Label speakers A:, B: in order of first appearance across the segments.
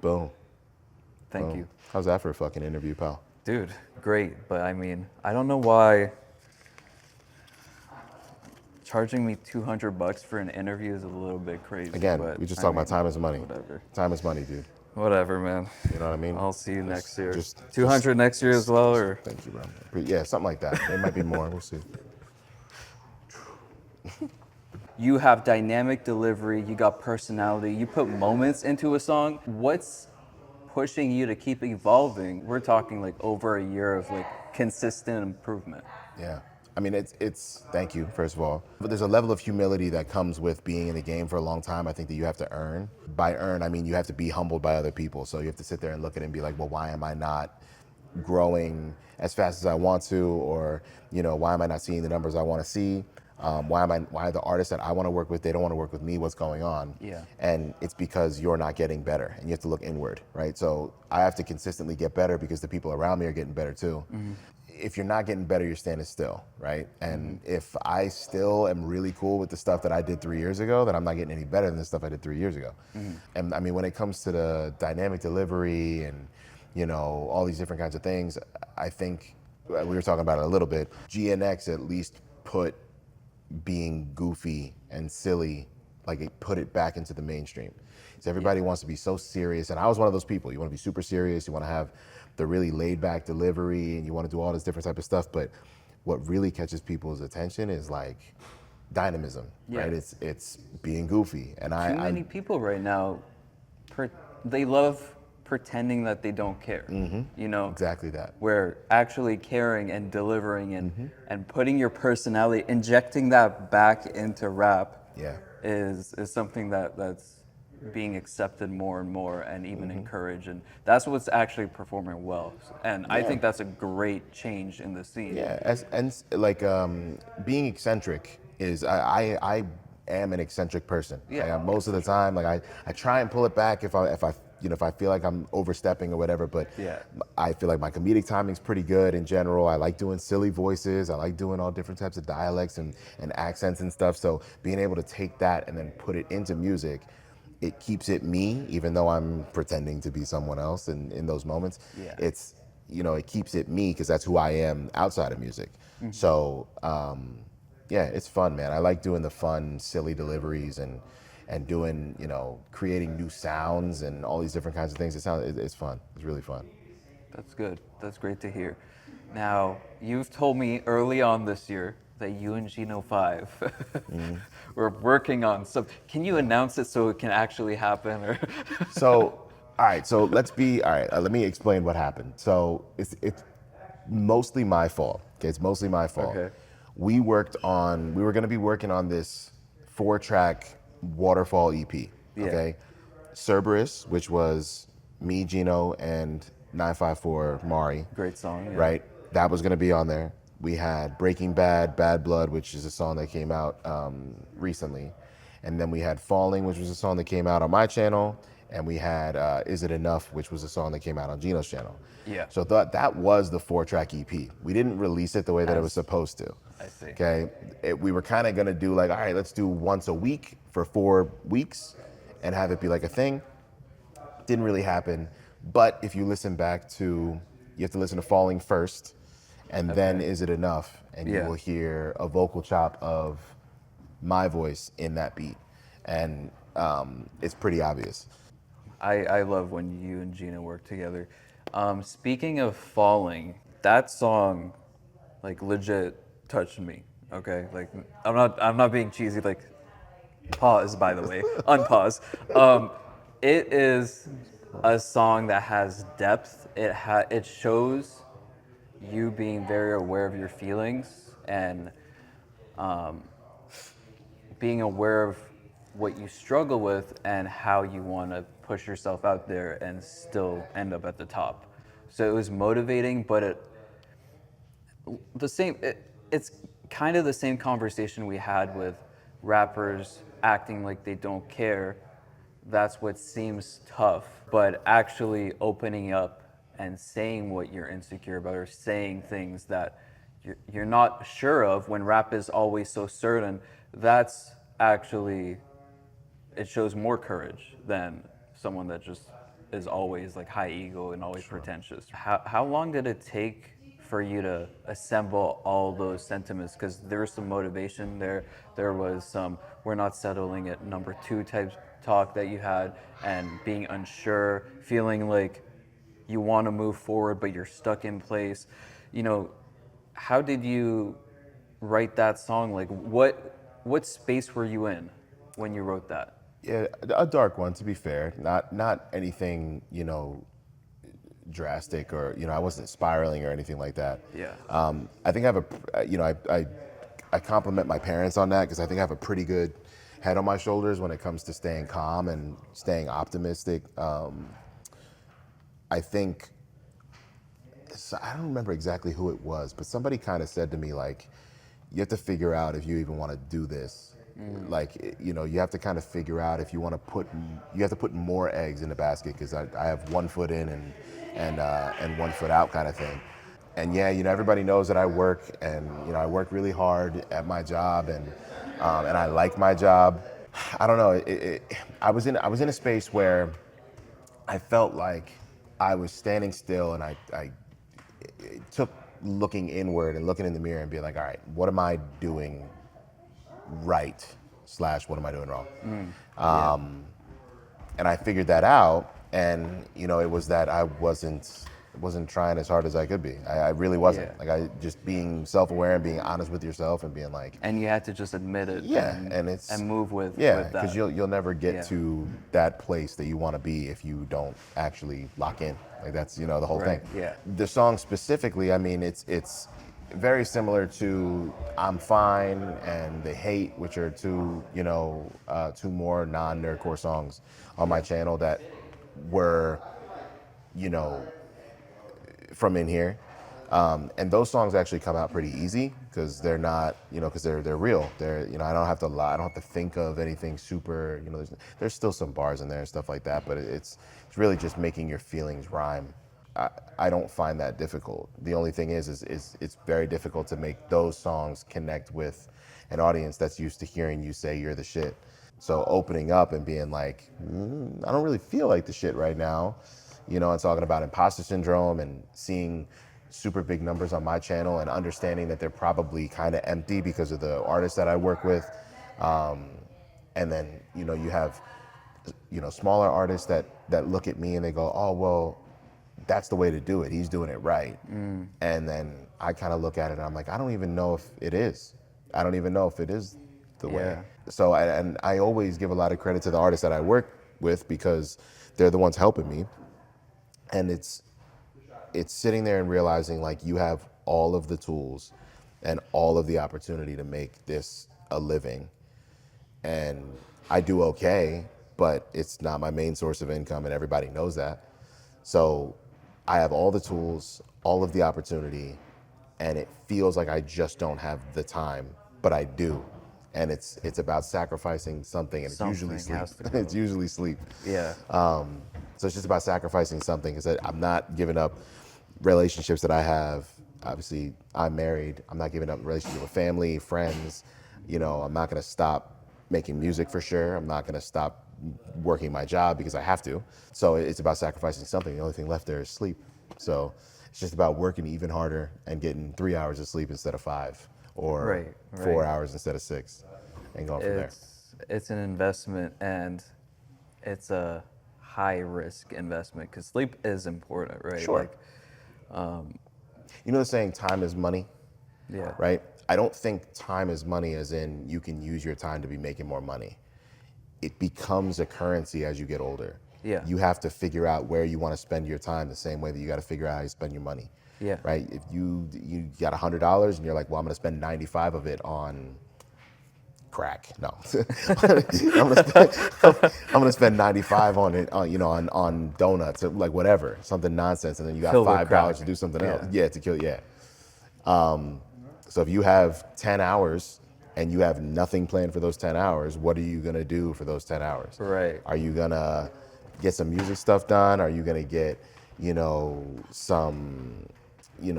A: Boom.
B: Thank you.
A: How's that for a fucking interview, pal?
B: Dude, great. But I mean, I don't know why charging me $200 for an interview is a little bit crazy.
A: Again,
B: but
A: we just
B: I
A: talk about
B: mean,
A: time is money.
B: Whatever.
A: Time is money, dude.
B: Whatever, man.
A: You know what I mean?
B: I'll see you next year.
A: Just
B: 200 next year as well, or?
A: Thank you, bro. Yeah, something like that. It might be more. We'll see.
B: You have dynamic delivery, you got personality, you put moments into a song. What's pushing you to keep evolving? We're talking like over a year of like consistent improvement.
A: Yeah. I mean, it's thank you, first of all. But there's a level of humility that comes with being in the game for a long time, I think, that you have to earn. By earn, I mean you have to be humbled by other people. So you have to sit there and look at it and be like, well, why am I not growing as fast as I want to? Or, you know, why am I not seeing the numbers I want to see? Why the artists that I want to work with, they don't want to work with me, what's going on?
B: Yeah.
A: And it's because you're not getting better and you have to look inward, right? So I have to consistently get better because the people around me are getting better too. Mm-hmm. If you're not getting better, you're standing still, right? And if I still am really cool with the stuff that I did 3 years ago, then I'm not getting any better than the stuff I did 3 years ago. And I mean, when it comes to the dynamic delivery and, you know, all these different kinds of things, I think we were talking about it a little bit. GNX at least put being goofy and silly, like it put it back into the mainstream. So everybody wants to be so serious, and I was one of those people. You want to be super serious, you want to have the really laid back delivery, and you want to do all this different type of stuff, but what really catches people's attention is like dynamism, right? It's being goofy. And
B: Too many people right now, they love pretending that they don't care, you know?
A: Exactly that.
B: Where actually caring and delivering and putting your personality, injecting that back into rap is something that's being accepted more and more and even encouraged. And that's what's actually performing well. And I think that's a great change in the scene.
A: Yeah, being eccentric is, I am an eccentric person.
B: Yeah.
A: Like, most of the time, like I try and pull it back if I feel like I'm overstepping or whatever, but I feel like my comedic timing's pretty good in general. I like doing silly voices. I like doing all different types of dialects and accents and stuff. So being able to take that and then put it into music, it keeps it me, even though I'm pretending to be someone else in those moments.
B: Yeah.
A: It's, you know, it keeps it me because that's who I am outside of music. So, yeah, it's fun, man. I like doing the fun, silly deliveries and doing, you know, creating new sounds and all these different kinds of things. It's fun. It's really fun.
B: That's good. That's great to hear. Now, you've told me early on this year that you and Geno Five were working on something. Can you announce it so it can actually happen? Or
A: So, all right. So let me explain what happened. So it's mostly my fault. Okay, it's mostly my fault.
B: Okay.
A: We were going to be working on this 4-track waterfall EP. Okay. Cerberus, which was me, Geno, and 954 Mari.
B: Great song. Yeah.
A: Right? That was going to be on there. We had Breaking Bad, Bad Blood, which is a song that came out recently. And then we had Falling, which was a song that came out on my channel. And we had Is It Enough, which was a song that came out on Geno's channel.
B: Yeah.
A: So that was the 4-track EP. We didn't release it the way that it was supposed to.
B: I see.
A: Okay? We were kind of going to do like, all right, let's do once a week for 4 weeks and have it be like a thing. Didn't really happen. But if you listen back to, you have to listen to Falling first, and then Is It Enough? And you will hear a vocal chop of my voice in that beat. And it's pretty obvious.
B: I love when you and Geno work together. Speaking of Falling, that song, like, legit touched me. Okay, like I'm not being cheesy. Like, pause, by the way, unpause. It is a song that has depth. It shows you being very aware of your feelings and being aware of what you struggle with and how you want to push yourself out there and still end up at the top. So it was motivating, but it's kind of the same conversation we had with rappers acting like they don't care. That's what seems tough, but actually opening up and saying what you're insecure about or saying things that you're not sure of when rap is always so certain, that's actually, it shows more courage than someone that just is always like high ego and always pretentious. How long did it take for you to assemble all those sentiments? Because there was some motivation there. There was some we're not settling at number two type talk that you had, and being unsure, feeling like you want to move forward but you're stuck in place. You know, how did you write that song? Like what space were you in when you wrote that?
A: Yeah, a dark one, to be fair. Not anything, drastic, or I wasn't spiraling or anything like that.
B: Yeah.
A: I think I have I compliment my parents on that, because I think I have a pretty good head on my shoulders when it comes to staying calm and staying optimistic. I think, so I don't remember exactly who it was, but somebody kind of said to me, like, you have to figure out if you even want to do this. Like, you have to kind of figure out if you want to you have to put more eggs in the basket, because I have 1 foot in and 1 foot out kind of thing. And yeah, everybody knows that I work, and I work really hard at my job, and I like my job. I don't know. I was in a space where I felt like I was standing still, and it took looking inward and looking in the mirror and being like, all right, what am I doing right / what am I doing wrong? And I figured that out, and it was that I wasn't trying as hard as I could be. I really wasn't.
B: Yeah.
A: Like, I just being self-aware and being honest with yourself and being like,
B: And you had to just admit it.
A: yeah,
B: and move with
A: yeah,
B: that.
A: because you'll never get
B: Yeah.
A: to that place that you want to be if you don't actually lock in. Like, that's the whole
B: Right,
A: thing.
B: yeah.
A: The song specifically, I mean, it's very similar to "I'm Fine" and "The Hate," which are two more non-nerdcore songs on my channel that were from in here. And those songs actually come out pretty easy, because they're not, because they're real. They're, I don't have to lie. I don't have to think of anything super, there's still some bars in there and stuff like that, but it's really just making your feelings rhyme. I don't find that difficult. The only thing is it's very difficult to make those songs connect with an audience that's used to hearing you say you're the shit. So opening up and being like, I don't really feel like the shit right now, and talking about imposter syndrome and seeing super big numbers on my channel and understanding that they're probably kind of empty because of the artists that I work with. And then, you have, smaller artists that look at me and they go, oh, well, that's the way to do it. He's doing it right. And then I kind of look at it and I'm like, I don't even know if it is. I don't even know if it is the way. So, I always give a lot of credit to the artists that I work with, because they're the ones helping me. And it's sitting there and realizing, like, you have all of the tools and all of the opportunity to make this a living. And I do okay, but it's not my main source of income, and everybody knows that. So I have all the tools, all of the opportunity, and it feels like I just don't have the time, but I do. And it's about sacrificing something, and it's usually
B: Something has
A: sleep.
B: to go.
A: It's usually sleep.
B: Yeah.
A: So it's just about sacrificing something, because I'm not giving up relationships that I have. Obviously, I'm married. I'm not giving up relationship with family, friends. I'm not going to stop making music for sure. I'm not going to stop working my job because I have to. So it's about sacrificing something. The only thing left there is sleep. So it's just about working even harder and getting 3 hours of sleep instead of 5, or
B: Right,
A: 4
B: right.
A: hours instead of 6, and going from there.
B: It's an investment, and it's a high risk investment, because sleep is important, right?
A: Sure.
B: Like,
A: The saying, time is money,
B: yeah.
A: right? I don't think time is money as in you can use your time to be making more money. It becomes a currency as you get older.
B: Yeah.
A: You have to figure out where you want to spend your time, the same way that you got to figure out how you spend your money.
B: Yeah.
A: Right? If you got $100 and you're like, well, I'm going to spend 95 of it on crack. No. I'm gonna spend 95 on it, on donuts, or like whatever, something nonsense, and then you got
B: Filled with
A: $5
B: crack.
A: to do something
B: Yeah.
A: else. Yeah, to kill. Yeah. So if you have 10 hours and you have nothing planned for those 10 hours, what are you gonna do for those 10 hours?
B: Right.
A: Are you gonna get some music stuff done? Are you gonna get, are you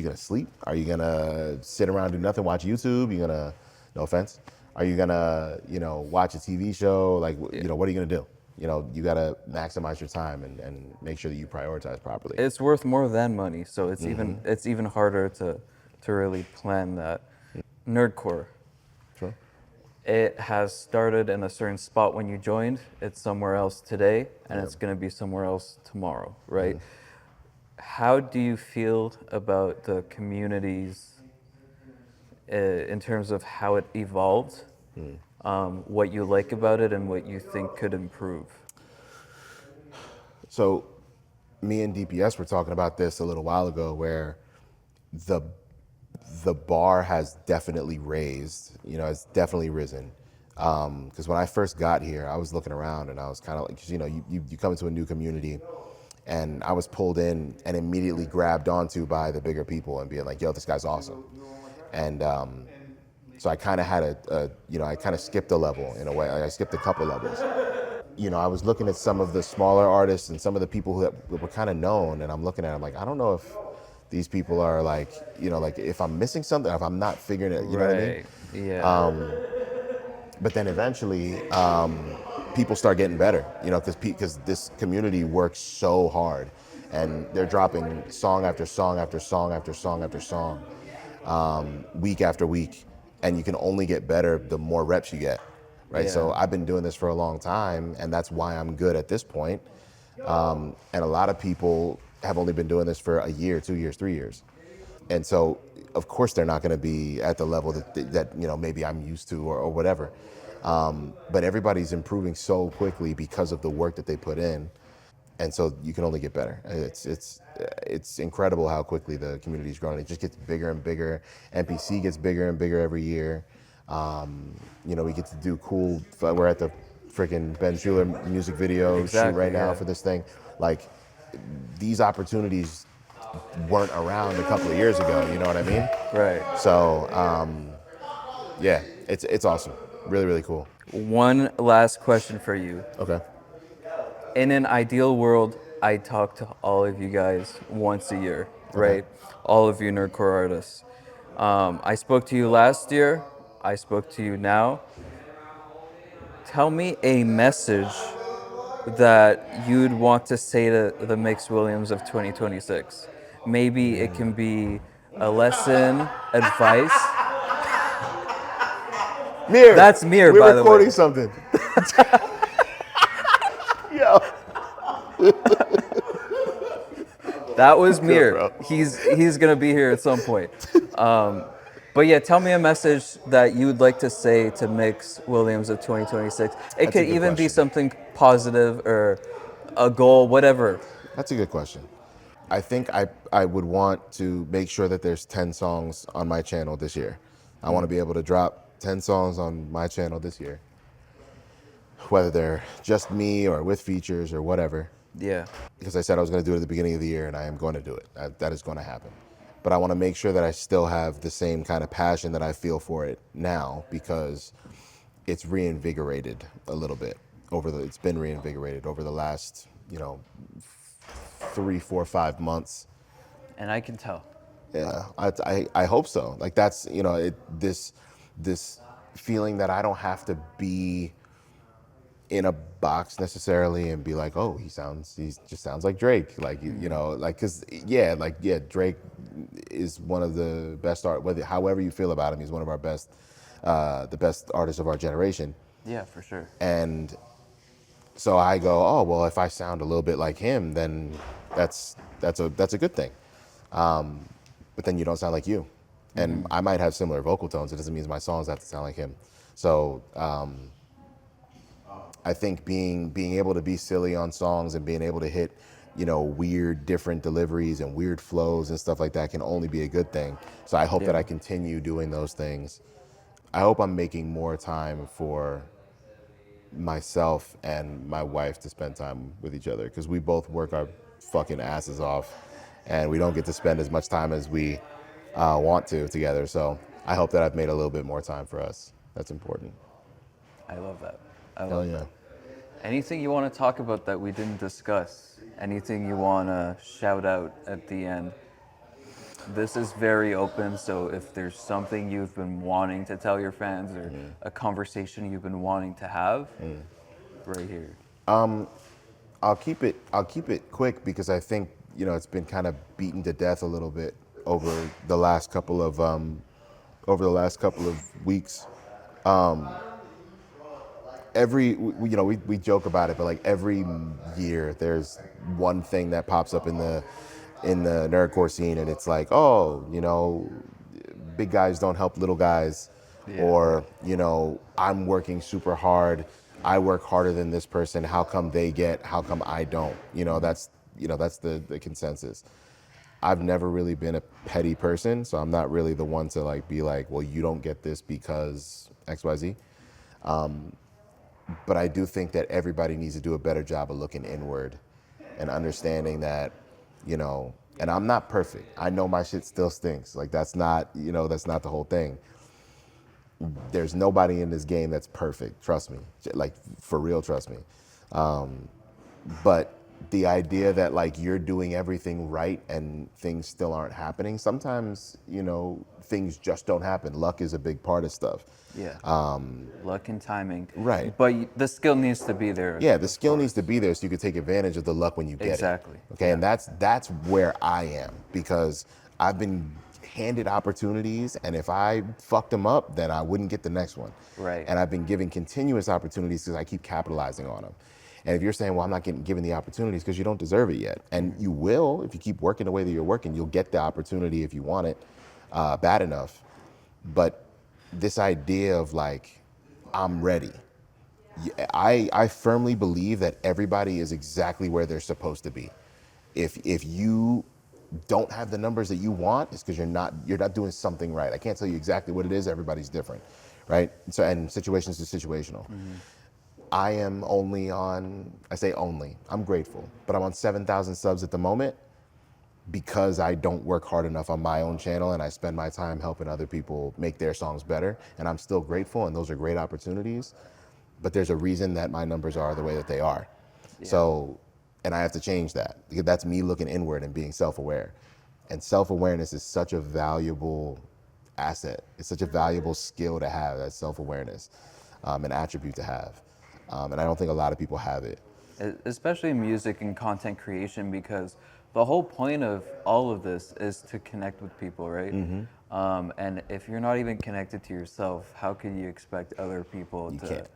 A: gonna sleep? Are you gonna sit around, do nothing, watch YouTube? You gonna, no offense, are you gonna, watch a TV show? Like, what are you gonna do? you got to maximize your time and make sure that you prioritize properly.
B: It's worth more than money, so it's even harder to really plan that. Nerdcore.
A: Sure.
B: It has started in a certain spot when you joined. It's somewhere else today, and it's going to be somewhere else tomorrow, right? How do you feel about the communities in terms of how it evolved, what you like about it, and what you think could improve?
A: So me and DPS were talking about this a little while ago, where the bar has definitely raised, it's definitely risen. Because when I first got here, I was looking around and I was kind of like, 'cause, you come into a new community, and I was pulled in and immediately grabbed onto by the bigger people and being like, yo, this guy's awesome. And so I kind of had I kind of skipped a level in a way. I skipped a couple levels. I was looking at some of the smaller artists and some of the people who were kind of known, and I'm looking at them like, I don't know if these people are like, like if I'm missing something, if I'm not figuring it, you know what I mean?
B: Yeah.
A: But then eventually, people start getting better, because this community works so hard, and they're dropping song after song after song after song after song, week after week, and you can only get better the more reps you get, right?
B: Yeah.
A: So I've been doing this for a long time, and that's why I'm good at this point. And a lot of people have only been doing this for a year, 2 years, 3 years. And so, of course, they're not going to be at the level that maybe I'm used to or whatever. But everybody's improving so quickly because of the work that they put in, and so you can only get better. It's incredible how quickly the community's growing. It just gets bigger and bigger. NPC gets bigger and bigger every year. We get to do cool. We're at the freaking Ben Schuler music video shoot right now for this thing. Like, these opportunities weren't around a couple of years ago, you know what I mean?
B: Right.
A: So, yeah, it's awesome. Really, really cool.
B: One last question for you.
A: Okay.
B: In an ideal world, I talk to all of you guys once a year, right? All of you Nerdcore artists. I spoke to you last year. I spoke to you now. Tell me a message that you'd want to say to the Mix Williams of 2026. Maybe it can be a lesson, advice.
A: Mir,
B: That's Mir,
A: we're
B: by the way.
A: recording something. Yo.
B: That was Mir.
A: bro.
B: He's gonna be here at some point. But yeah, tell me a message that you would like to say to Mix Williams of 2026. It could
A: a good
B: even be
A: question.
B: something positive or a goal, whatever.
A: That's a good question. I think I would want to make sure that there's 10 songs on my channel this year. I want to be able to drop 10 songs on my channel this year, whether they're just me or with features or whatever.
B: Yeah.
A: Because I said I was going to do it at the beginning of the year, and I am going to do it. That is going to happen. But I want to make sure that I still have the same kind of passion that I feel for it now, because it's reinvigorated a little bit it's been reinvigorated over the last, 3, 4, 5 months.
B: And I can tell.
A: Yeah, I hope so. Like, that's, this feeling that I don't have to be in a box necessarily and be like, oh, he just sounds like Drake. Like, cause Drake is one of the best however you feel about him, he's one of our best, the best artists of our generation.
B: Yeah, for sure.
A: And so I go, oh, well, if I sound a little bit like him, then that's a good thing. But then you don't sound like you. And I might have similar vocal tones. It doesn't mean my songs have to sound like him. So, I think being able to be silly on songs and being able to hit, weird, different deliveries and weird flows and stuff like that can only be a good thing. So I hope that I continue doing those things. I hope I'm making more time for myself and my wife to spend time with each other, because we both work our fucking asses off and we don't get to spend as much time as we want to together. So I hope that I've made a little bit more time for us. That's important.
B: I love that.
A: Hell yeah.
B: Anything you want to talk about that we didn't discuss? Anything you want to shout out at the end? This is very open, so if there's something you've been wanting to tell your fans or a conversation you've been wanting to have, right here.
A: I'll keep it quick because I think it's been kind of beaten to death a little bit over the last couple of weeks. We joke about it, but like every year there's one thing that pops up in the nerdcore scene, and it's like, oh, big guys don't help little guys,
B: Yeah.
A: or I'm working super hard. I work harder than this person. How come they get? How come I don't? That's the consensus. I've never really been a petty person, so I'm not really the one to like be like, well, you don't get this because XYZ. But I do think that everybody needs to do a better job of looking inward and understanding that, and I'm not perfect. I know my shit still stinks. Like that's not the whole thing. There's nobody in this game that's perfect. Trust me. Like for real, trust me. But the idea that like you're doing everything right and things still aren't happening, sometimes, things just don't happen. Luck is a big part of stuff.
B: Yeah. Luck and timing.
A: Right.
B: But the skill needs to be there.
A: Yeah, the skill needs to be there so you can take advantage of the luck when you get
B: Exactly.
A: it. Okay, and that's where I am, because I've been handed opportunities, and if I fucked them up, then I wouldn't get the next one.
B: Right.
A: And I've been given continuous opportunities because I keep capitalizing on them. And if you're saying, well, I'm not getting given the opportunities because you don't deserve it yet, and you will, if you keep working the way that you're working, you'll get the opportunity if you want it bad enough. But this idea of like, I'm ready. I firmly believe that everybody is exactly where they're supposed to be. If you don't have the numbers that you want, it's because you're not doing something right. I can't tell you exactly what it is. Everybody's different, right? So, and situations is situational. Mm-hmm. I am only on, I say only, I'm grateful, but I'm on 7,000 subs at the moment because I don't work hard enough on my own channel, and I spend my time helping other people make their songs better. And I'm still grateful, and those are great opportunities. But there's a reason that my numbers are the way that they are. Yeah. So, and I have to change that, because that's me looking inward and being self-aware. And self-awareness is such a valuable asset. It's such a valuable skill to have, that self-awareness, an attribute to have. And I don't think a lot of people have it.
B: Especially in music and content creation, because the whole point of all of this is to connect with people, right? Mm-hmm. And if you're not even connected to yourself, how can you expect other people
A: You
B: to...
A: can't.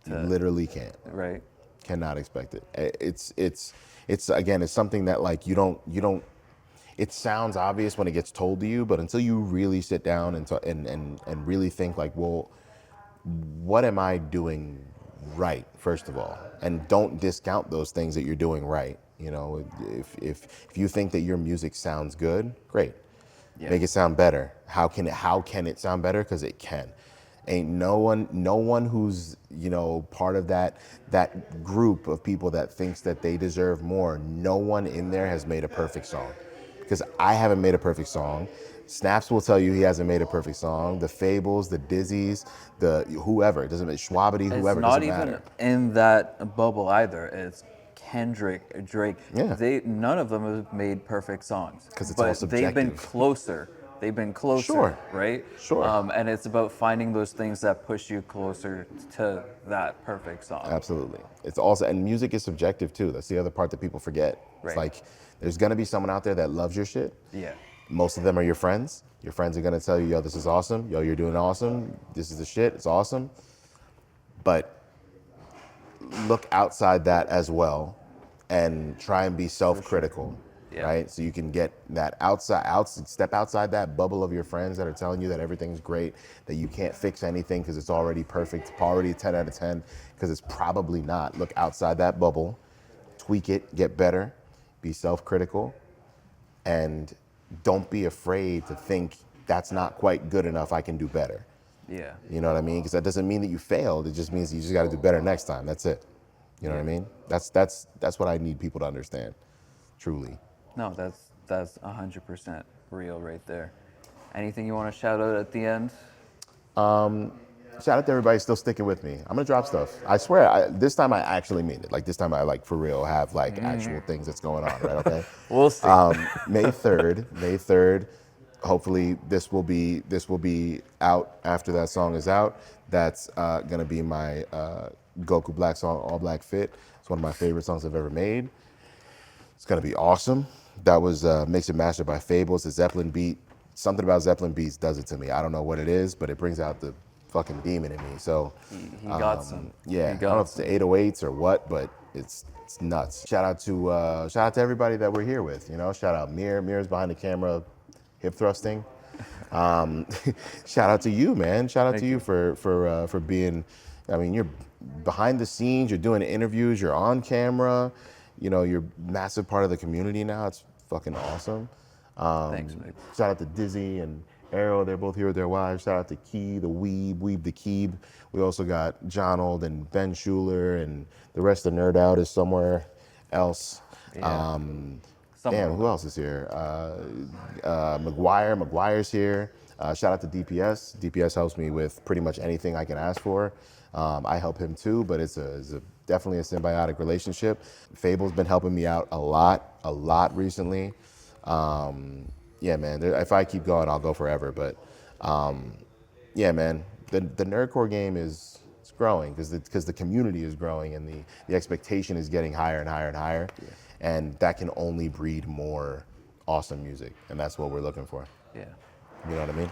A: You literally can't.
B: Right.
A: Cannot expect it. It's again, it's something that like you don't. It sounds obvious when it gets told to you, but until you really sit down and really think like, well, what am I doing right, first of all, and don't discount those things that you're doing right. If you think that your music sounds good, great. Yeah. Make it sound better. How can it sound better? Because it can. Ain't no one who's part of that group of people that thinks that they deserve more. No one in there has made a perfect song, because I haven't made a perfect song. Snaps will tell you he hasn't made a perfect song. The Fables, the Dizzies, the whoever, it doesn't matter. Schwabity, whoever, doesn't matter.
B: It's not even in that bubble either. It's Kendrick, Drake.
A: Yeah.
B: None of them have made perfect songs.
A: Because it's all subjective.
B: They've been closer. They've been closer,
A: sure.
B: Right?
A: Sure.
B: And it's about finding those things that push you closer to that perfect song.
A: Absolutely. It's also, and music is subjective too. That's the other part that people forget. Right. It's like, there's gonna be someone out there that loves your shit.
B: Yeah.
A: Most of them are your friends. Your friends are gonna tell you, yo, this is awesome. Yo, you're doing awesome. This is the shit. It's awesome. But look outside that as well, and try and be self-critical. Yeah. Right? So you can get that step outside that bubble of your friends that are telling you that everything's great, that you can't fix anything because it's already perfect, already 10 out of 10, because it's probably not. Look outside that bubble, tweak it, get better, be self-critical, and don't be afraid to think that's not quite good enough, I can do better.
B: Yeah.
A: You know what I mean? Because that doesn't mean that you failed, it just means you just got to do better next time. That's it. You know what I mean? That's what I need people to understand, truly.
B: No, that's 100% real right there. Anything you want to shout out at the end?
A: Shout out to everybody still sticking with me. I'm gonna drop stuff. I swear, this time I actually mean it. Like this time I like for real have like actual things that's going on, right? Okay.
B: We'll see.
A: May 3rd. Hopefully this will be out after that song is out. That's gonna be my Goku Black song, All Black Fit. It's one of my favorite songs I've ever made. It's gonna be awesome. That was mixed and mastered by Fable. It's a Zeppelin beat. Something about Zeppelin beats does it to me. I don't know what it is, but it brings out the fucking demon in me. So
B: He got some.
A: yeah,
B: He
A: I don't know if it's the 808s or what, but it's nuts. Shout out to everybody that we're here with. You know, shout out Mir. Mir's behind the camera, hip thrusting. Shout out to you, man. Shout out to you for being. I mean, you're behind the scenes. You're doing interviews. You're on camera. You know, you're a massive part of the community now. It's fucking awesome.
B: Thanks, mate.
A: Shout out to Dizzy and Arrow. They're both here with their wives. Shout out to Key, the Weeb the Keeb. We also got Jonold and Ben Schuler, and the rest of Nerd Out is somewhere else.
B: Yeah.
A: Damn, who else is here? McGuire's here. Shout out to DPS. DPS helps me with pretty much anything I can ask for. I help him too, but it's definitely a symbiotic relationship. Fable's been helping me out a lot recently. Yeah, man, if I keep going, I'll go forever. But yeah, man, the nerdcore game is growing because the community is growing and the expectation is getting higher and higher and higher. Yeah. And that can only breed more awesome music. And that's what we're looking for.
B: Yeah.
A: You know what I mean?